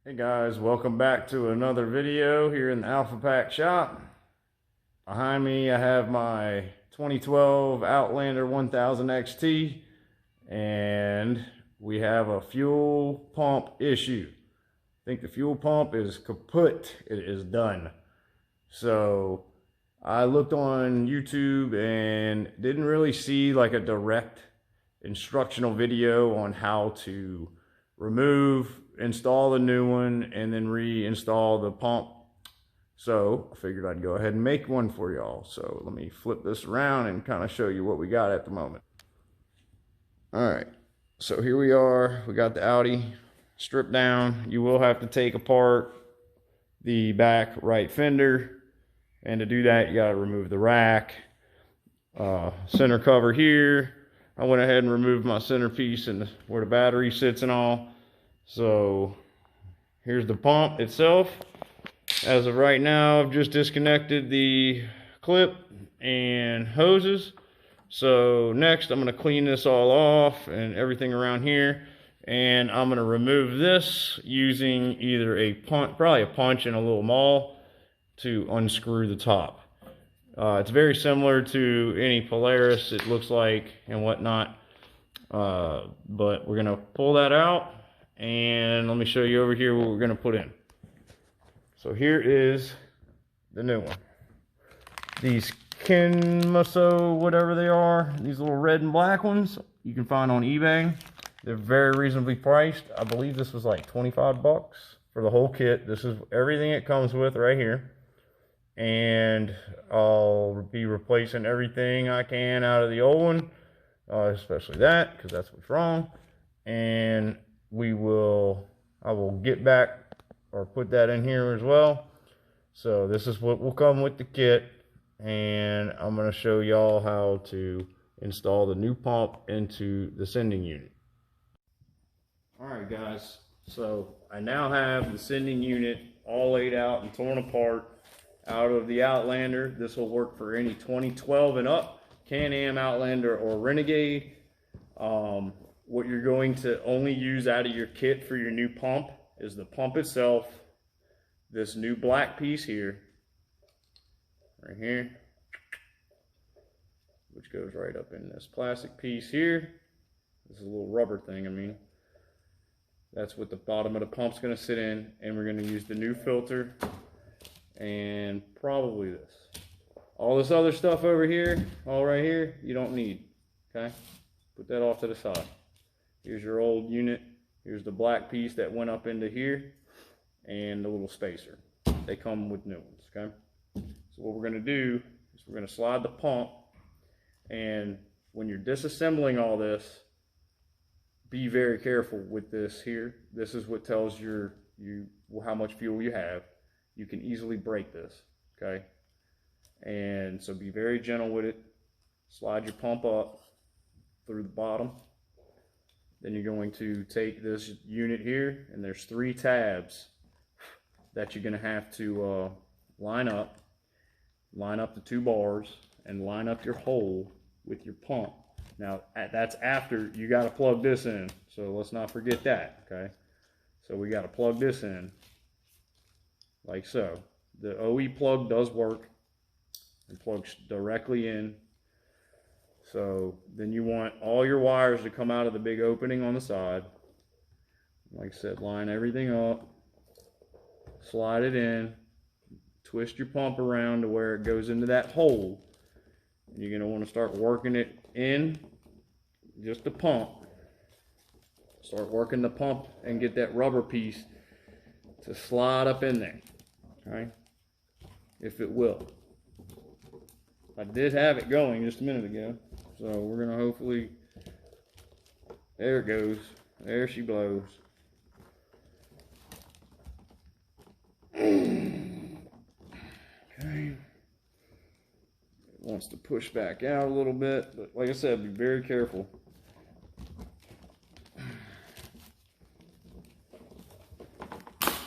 Hey guys, welcome back to another video here in the Alpha Pack shop. Behind me I have my 2012 Outlander 1000 XT, and we have a fuel pump issue. I think the fuel pump is kaput. It is done. So I looked on YouTube and didn't really see like a direct instructional video on how to remove, install the new one, and then reinstall the pump. So I figured I'd go ahead and make one for y'all. So let me flip this around and kind of show you what we got at the moment. All right, so here we are. We got the Audi stripped down. You will have to take apart the back right fender, and to do that you got to remove the rack, center cover here. I went ahead and removed my centerpiece and where the battery sits and all. So here's the pump itself. As of right now, I've just disconnected the clip and hoses. So next I'm going to clean this all off and everything around here, and I'm going to remove this using either a punch, probably a punch and a little maul, to unscrew the top. It's very similar to any Polaris, it looks like, and whatnot. But we're going to pull that out, and let me show you over here what we're going to put in. So here is the new one. These Kinmaso, whatever they are, these little red and black ones, you can find on eBay. They're very reasonably priced. I believe this was like 25 bucks for the whole kit. This is everything it comes with right here. And I'll be replacing everything I can out of the old one, especially that, because that's what's wrong. And I will get back or put that in here as well. So this is what will come with the kit, and I'm going to show y'all how to install the new pump into the sending unit. Alright guys, so I now have the sending unit all laid out and torn apart out of the Outlander. This will work for any 2012 and up Can-Am, Outlander, or Renegade. What you're going to only use out of your kit for your new pump is the pump itself, this new black piece here, right here, which goes right up in this plastic piece here. This is a little rubber thing, I mean. That's what the bottom of the pump's going to sit in, and we're going to use the new filter and probably this. All this other stuff over here, all right here, you don't need, okay? Put that off to the side. Here's your old unit. Here's the black piece that went up into here, and the little spacer. They come with new ones, okay? So what we're going to do is we're going to slide the pump, and when you're disassembling all this, be very careful with this here. This is what tells you how much fuel you have. You can easily break this, okay? And so be very gentle with it. Slide your pump up through the bottom. Then you're going to take this unit here, and there's 3 tabs that you're going to have to line up the 2 bars and line up your hole with your pump. Now that's after you got to plug this in, so let's not forget that, okay? So we got to plug this in like so. The OE plug does work and plugs directly in. So then you want all your wires to come out of the big opening on the side. Like I said, line everything up, slide it in, twist your pump around to where it goes into that hole. And you're going to want to start working it in, just the pump. Start working the pump and get that rubber piece to slide up in there, okay? If it will. I did have it going just a minute ago, so we're going to hopefully, there it goes, there she blows. Okay. It wants to push back out a little bit, but like I said, be very careful.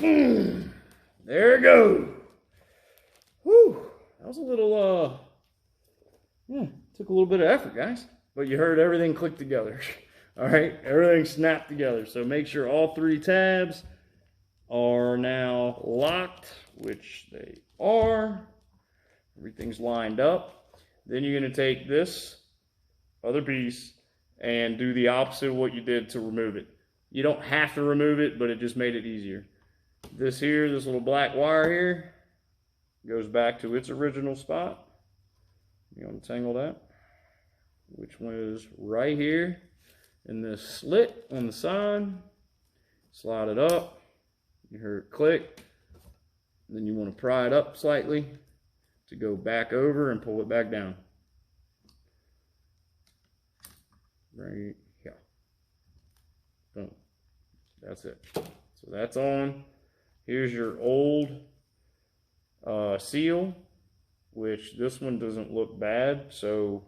There it goes. Whew, that was a little, took a little bit of effort, guys. But you heard everything click together. All right, everything snapped together. So make sure all 3 tabs are now locked, which they are. Everything's lined up. Then you're going to take this other piece and do the opposite of what you did to remove it. You don't have to remove it, but it just made it easier. This here, this little black wire here, goes back to its original spot. You untangle that, which one is right here in this slit on the side. Slide it up. You heard it click. Then you want to pry it up slightly to go back over and pull it back down. Right here. Boom. That's it. So that's on. Here's your old seal, which this one doesn't look bad, so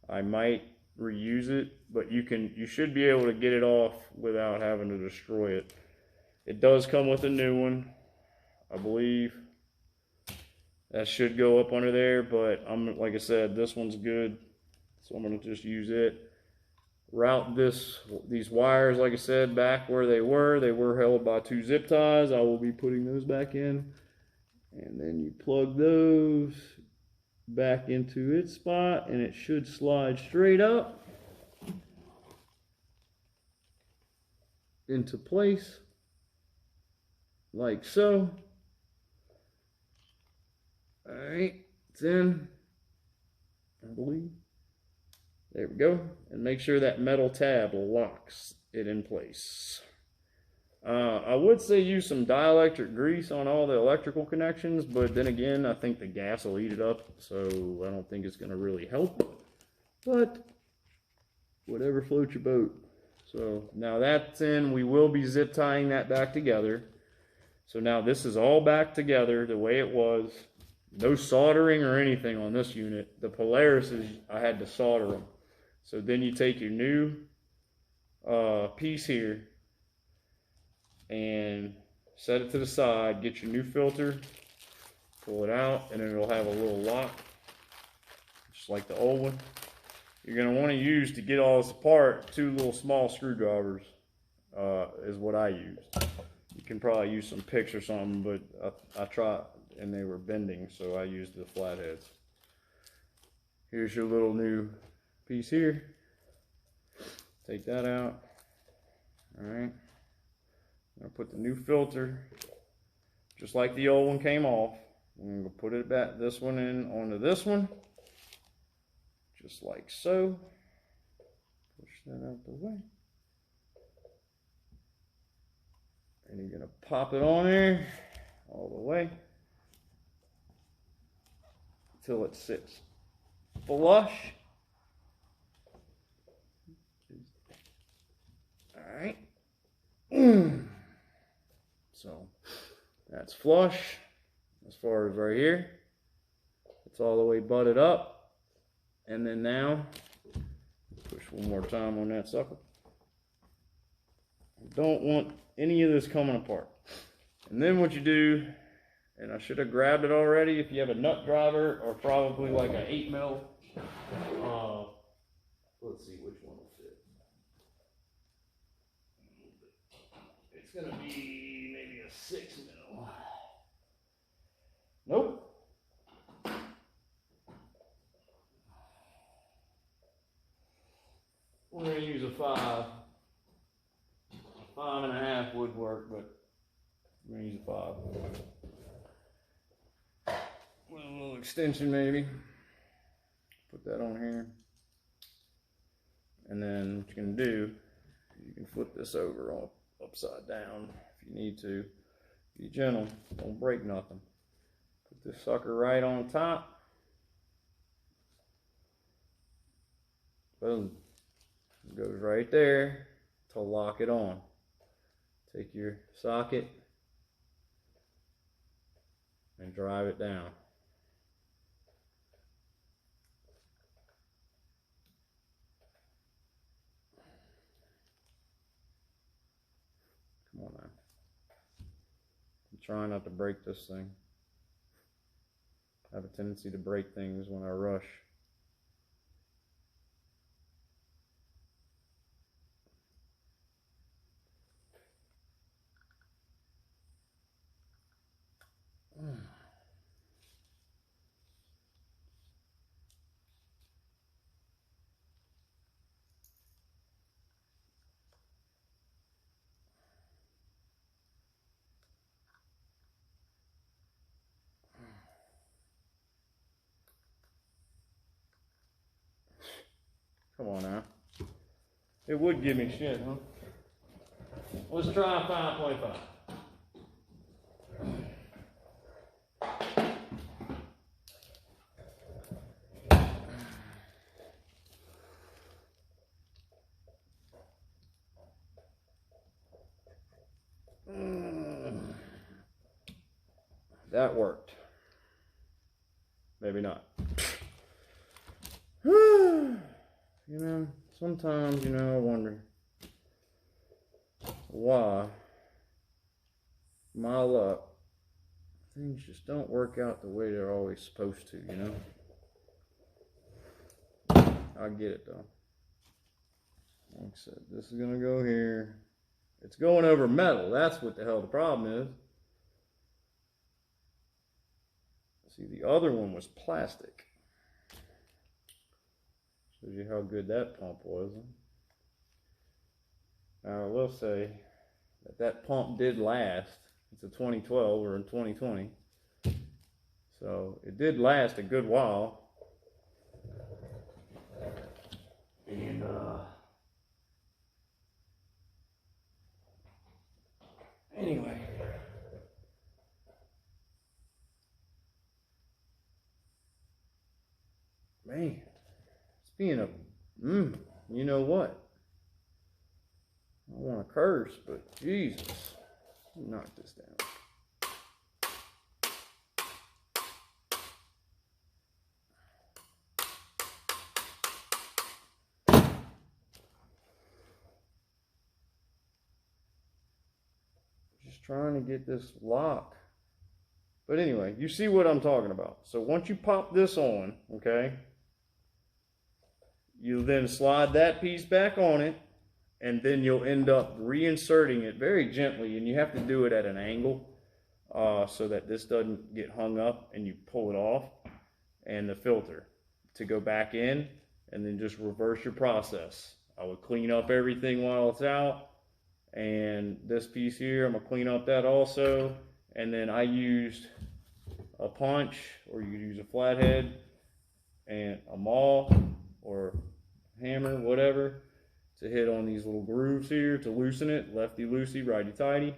I might reuse it, but you should be able to get it off without having to destroy it. It does come with a new one, I believe. That should go up under there, but like I said, this one's good, so I'm going to just use it. Route these wires, like I said, back where they were. They were held by 2 zip ties. I will be putting those back in. And then you plug those back into its spot, and it should slide straight up into place, like so. All right, it's in, I believe. There we go. And make sure that metal tab locks it in place. I would say use some dielectric grease on all the electrical connections, but then again, I think the gas will eat it up, so I don't think it's going to really help. But whatever floats your boat. So now that's in. We will be zip tying that back together. So now this is all back together the way it was. No soldering or anything on this unit. The Polarises, I had to solder them. So then you take your new piece here and set it to the side, get your new filter, pull it out, and then it'll have a little lock, just like the old one. You're going to want to use, to get all this apart, 2 little small screwdrivers is what I used. You can probably use some picks or something, but I tried and they were bending, so I used the flatheads. Here's your little new piece here. Take that out. All right. I'm going to put the new filter, just like the old one came off. I'm going to put it back, this one in onto this one, just like so. Push that out the way. And you're going to pop it on there all the way until it sits flush. All right. So that's flush as far as right here. It's all the way butted up. And then now, push one more time on that sucker. Don't want any of this coming apart. And then what you do, and I should have grabbed it already, if you have a nut driver or probably like an 8mm, let's see which one will fit. It's gonna be maybe a 6mm. Nope. We're gonna use a 5. 5.5 would work, but we're gonna use a 5. With a little extension maybe. Put that on here. And then what you're gonna do, you can flip this over on upside down if you need to. Be gentle, don't break nothing. Put this sucker right on top. Boom. It goes right there to lock it on. Take your socket and drive it down. Come on now. I'm trying not to break this thing. I have a tendency to break things when I rush. Come on now. It would give me shit, huh? Let's try 5.5. That worked. Maybe not. You know, sometimes, I wonder why my luck, things just don't work out the way they're always supposed to, I get it though. Like I said, this is gonna go here. It's going over metal. That's what the hell the problem is. See, the other one was plastic. Shows you how good that pump was. Now, I will say that that pump did last. It's a 2012 or in 2020. So it did last a good while. And anyway. Man, it's being a, you know what? I don't want to curse, but Jesus, knock this down. Just trying to get this lock. But anyway, you see what I'm talking about. So once you pop this on, okay, you then slide that piece back on it, and then you'll end up reinserting it very gently, and you have to do it at an angle so that this doesn't get hung up, and you pull it off, and the filter to go back in, and then just reverse your process. I would clean up everything while it's out, and this piece here, I'm gonna clean up that also, and then I used a punch, or you could use a flathead, and a maul, or hammer, whatever, to hit on these little grooves here to loosen it, lefty loosey, righty tighty.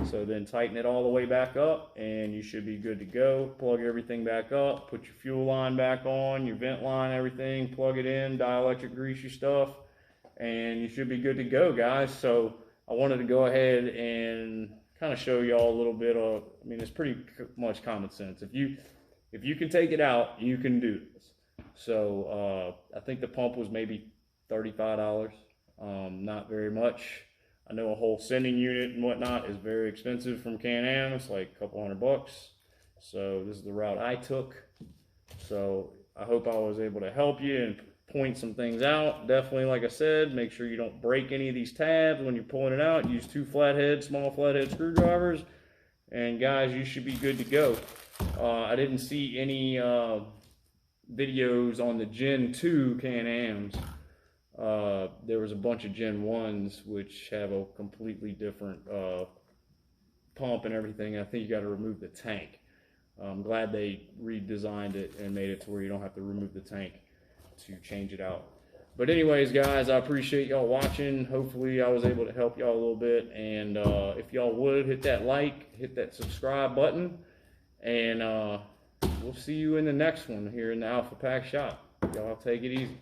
So then tighten it all the way back up, and you should be good to go. Plug everything back up, put your fuel line back on, your vent line, everything, plug it in, dielectric grease your stuff, and you should be good to go, guys. So I wanted to go ahead and kind of show y'all a little bit of, I mean, it's pretty much common sense. If you can take it out, you can do this. So I think the pump was maybe $35, not very much. I know a whole sending unit and whatnot is very expensive from Can-Am. It's like a couple $100. So this is the route I took. So I hope I was able to help you and point some things out. Definitely, like I said, make sure you don't break any of these tabs when you're pulling it out. Use two small flathead screwdrivers, and guys, you should be good to go. I didn't see any videos on the Gen 2 Can-Ams. There was a bunch of Gen 1s which have a completely different pump and everything. I think you got to remove the tank. I'm glad they redesigned it and made it to where you don't have to remove the tank to change it out. But anyways, guys, I appreciate y'all watching. Hopefully I was able to help y'all a little bit, and if y'all would hit that like, hit that subscribe button, and we'll see you in the next one here in the Alpha Pack shop. Y'all take it easy.